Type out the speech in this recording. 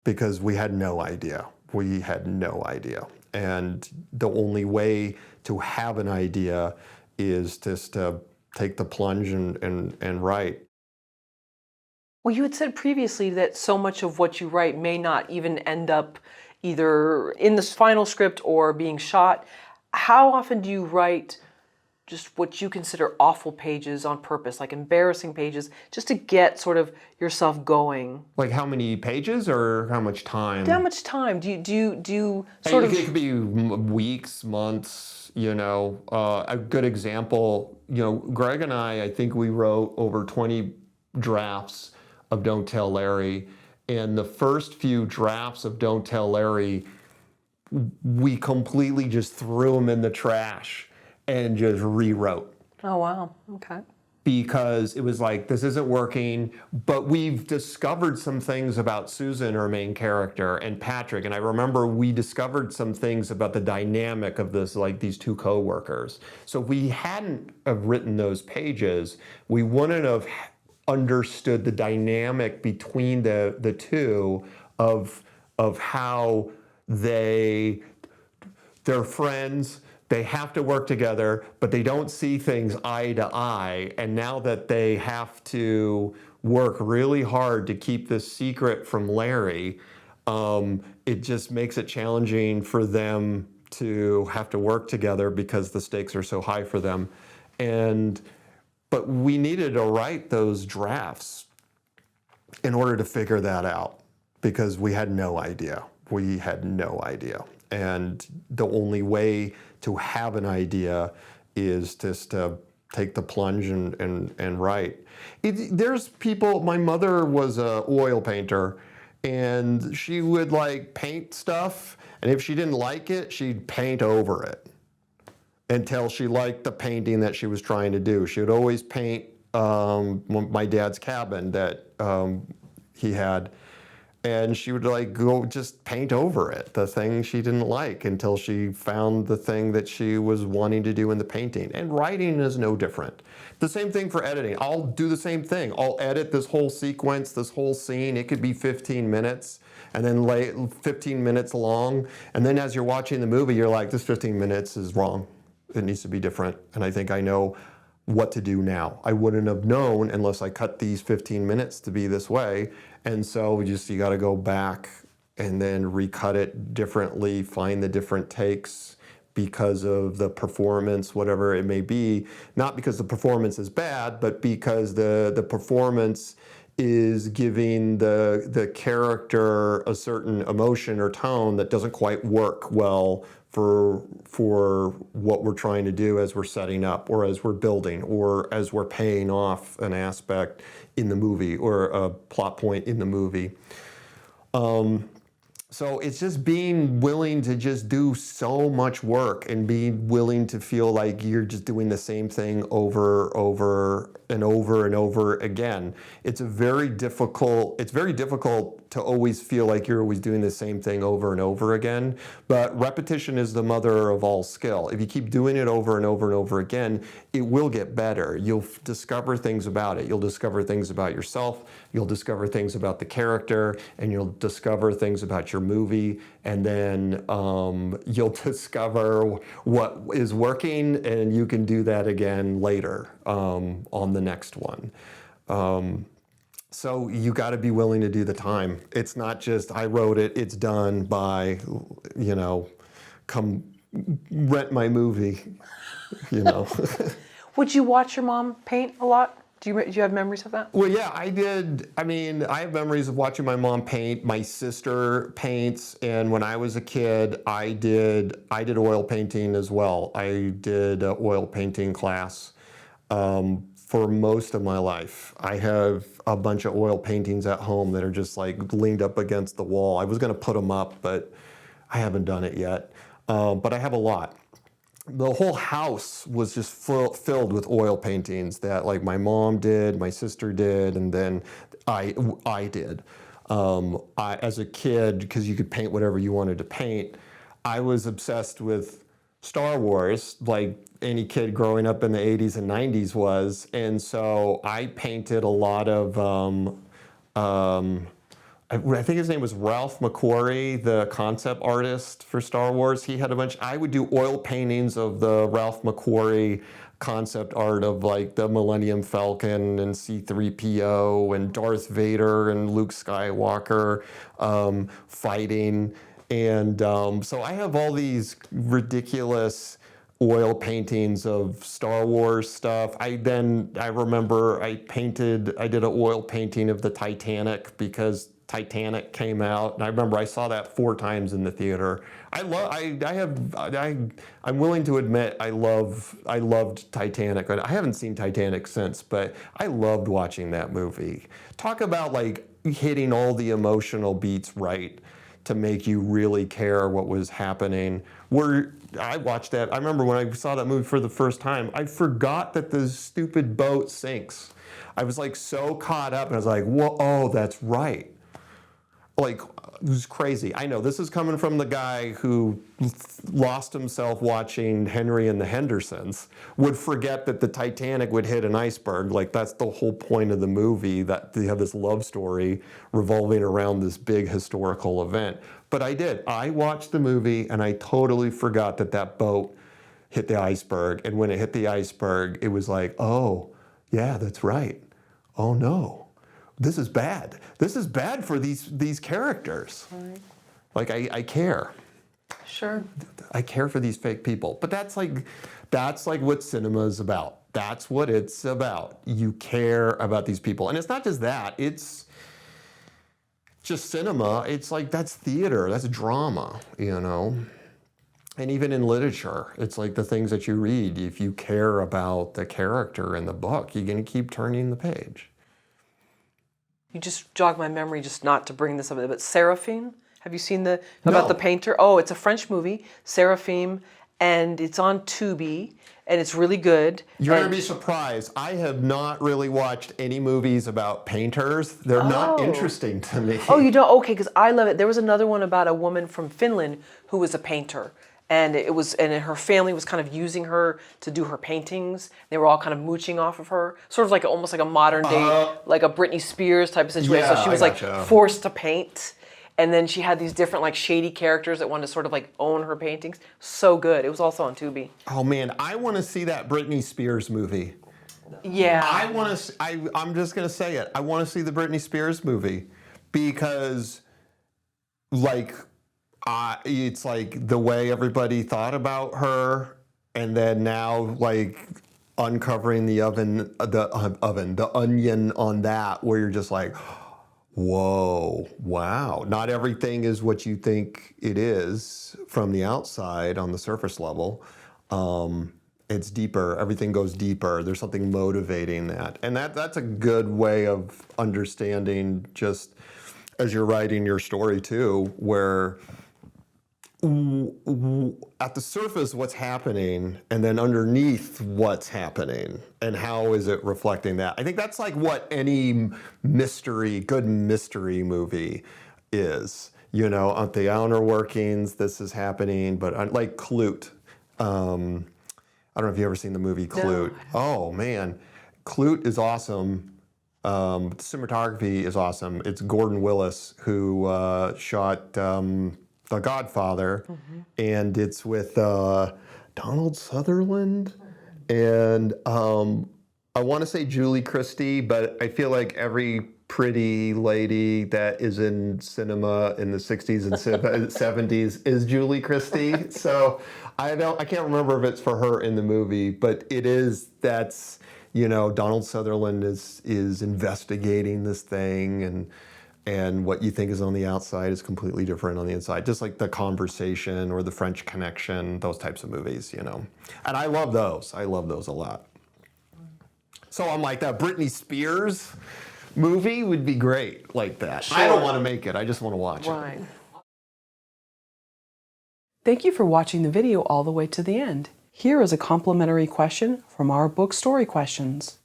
because we had no idea. We had no idea. And the only way to have an idea is just to take the plunge and write. Well, you had said previously that so much of what you write may not even end up either in the final script or being shot. How often do you write just what you consider awful pages on purpose, like embarrassing pages, just to get sort of yourself going? Like how many pages or how much time? How much time do you sort of? It could be weeks, months, you know. A good example, you know, Greg and I think we wrote over 20 drafts of Don't Tell Larry. And the first few drafts of Don't Tell Larry, we completely just threw them in the trash and just rewrote. Oh, wow. Okay. Because it was like, this isn't working, but we've discovered some things about Susan, our main character, and Patrick. And I remember we discovered some things about the dynamic of this, like these two co-workers. So if we hadn't have written those pages, we wouldn't have understood the dynamic between the two of how they're friends. They have to work together, but they don't see things eye to eye. And now that they have to work really hard to keep this secret from Larry, it just makes it challenging for them to have to work together because the stakes are so high for them. But we needed to write those drafts in order to figure that out because we had no idea. We had no idea. And the only way to have an idea is just to take the plunge and write. There's people, my mother was an oil painter, and she would like paint stuff, and if she didn't like it, she'd paint over it until she liked the painting that she was trying to do. She would always paint my dad's cabin that he had, and she would like go just paint over it, the thing she didn't like, until she found the thing that she was wanting to do in the painting. And writing is no different. The same thing for editing. I'll do the same thing. I'll edit this whole sequence, this whole scene. It could be 15 minutes and then 15 minutes long. And then as you're watching the movie, you're like, this 15 minutes is wrong. It needs to be different. And I think I know what to do now. I wouldn't have known unless I cut these 15 minutes to be this way. And so you got to go back and then recut it differently, find the different takes because of the performance, whatever it may be. Not because the performance is bad, but because the performance is giving the character a certain emotion or tone that doesn't quite work well for what we're trying to do as we're setting up or as we're building or as we're paying off an aspect in the movie or a plot point in the movie. So it's just being willing to just do so much work and being willing to feel like you're just doing the same thing over and over again. It's very difficult to always feel like you're always doing the same thing over and over again, but repetition is the mother of all skill. If you keep doing it over and over and over again, it will get better. You'll discover things about it. You'll discover things about yourself, you'll discover things about the character, and you'll discover things about your movie, and then you'll discover what is working, and you can do that again later on the next one. So you got to be willing to do the time. It's not just, I wrote it, it's done by, come rent my movie, Would you watch your mom paint a lot? Do you have memories of that? Well, yeah, I did. I mean, I have memories of watching my mom paint. My sister paints, and when I was a kid, I did oil painting as well. I did an oil painting class for most of my life. I have a bunch of oil paintings at home that are just like leaned up against the wall. I was going to put them up, but I haven't done it yet. But I have a lot. The whole house was just filled with oil paintings that like my mom did, my sister did, and then I did. As a kid, because you could paint whatever you wanted to paint, I was obsessed with Star Wars, like any kid growing up in the 80s and 90s was. And so I painted a lot of I think his name was Ralph McQuarrie, the concept artist for Star Wars. He had a bunch. I would do oil paintings of the Ralph McQuarrie concept art of like the Millennium Falcon and C-3PO and Darth Vader and Luke Skywalker fighting. And so I have all these ridiculous oil paintings of Star Wars stuff. I remember I did an oil painting of the Titanic because Titanic came out, and I remember I saw that 4 times in the theater. I'm willing to admit I loved Titanic. I haven't seen Titanic since, but I loved watching that movie. Talk about like hitting all the emotional beats right to make you really care what was happening. I watched that. I remember when I saw that movie for the first time, I forgot that the stupid boat sinks. I was like so caught up, and I was like, whoa, oh, that's right. Like, it was crazy. I know this is coming from the guy who lost himself watching Henry and the Hendersons, would forget that the Titanic would hit an iceberg. Like, that's the whole point of the movie, that they have this love story revolving around this big historical event. But I did. I watched the movie and I totally forgot that that boat hit the iceberg. And when it hit the iceberg, it was like, oh, yeah, that's right. Oh no. This is bad. This is bad for these characters. Right. Like I care. Sure. I care for these fake people. But that's like what cinema is about. That's what it's about. You care about these people. And it's not just that, it's just cinema. It's like that's theater, that's drama, you know. And even in literature, it's like the things that you read. If you care about the character in the book, you're gonna keep turning the page. You just jogged my memory, just not to bring this up, but Seraphim? Have you seen about the painter? Oh, it's a French movie, Seraphim, and it's on Tubi, and it's really good. You're going to be surprised. I have not really watched any movies about painters. They're not interesting to me. Oh, you don't? Okay, because I love it. There was another one about a woman from Finland who was a painter. And her family was kind of using her to do her paintings. They were all kind of mooching off of her, sort of like almost like a modern day, like a Britney Spears type of situation. Yeah, so she was like forced to paint, and then she had these different like shady characters that wanted to sort of like own her paintings. So good. It was also on Tubi. Oh man, I want to see that Britney Spears movie. Yeah. I'm just gonna say it. I want to see the Britney Spears movie because, like. It's like the way everybody thought about her, and then now like uncovering the onion on that, where you're just like, whoa, wow. Not everything is what you think it is from the outside on the surface level. It's deeper. Everything goes deeper. There's something motivating that, and that's a good way of understanding just as you're writing your story too, where at the surface what's happening, and then underneath what's happening, and how is it reflecting that. I think that's like what any good mystery movie is. You know, on the outer workings, this is happening, but like Clute. I don't know if you've ever seen the movie Clute. No. Oh man, Clute is awesome. The cinematography is awesome. It's Gordon Willis who shot The Godfather, and it's with Donald Sutherland, and I want to say Julie Christie, but I feel like every pretty lady that is in cinema in the 60s and 70s is Julie Christie. So I can't remember if it's for her in the movie, but it is. That's, you know, Donald Sutherland is investigating this thing, and what you think is on the outside is completely different on the inside. Just like The Conversation or The French Connection, those types of movies, you know. And I love those. I love those a lot. So I'm like, that Britney Spears movie would be great like that. Sure. I don't want to make it. I just want to watch it. Thank you for watching the video all the way to the end. Here is a complimentary question from our book Story Questions.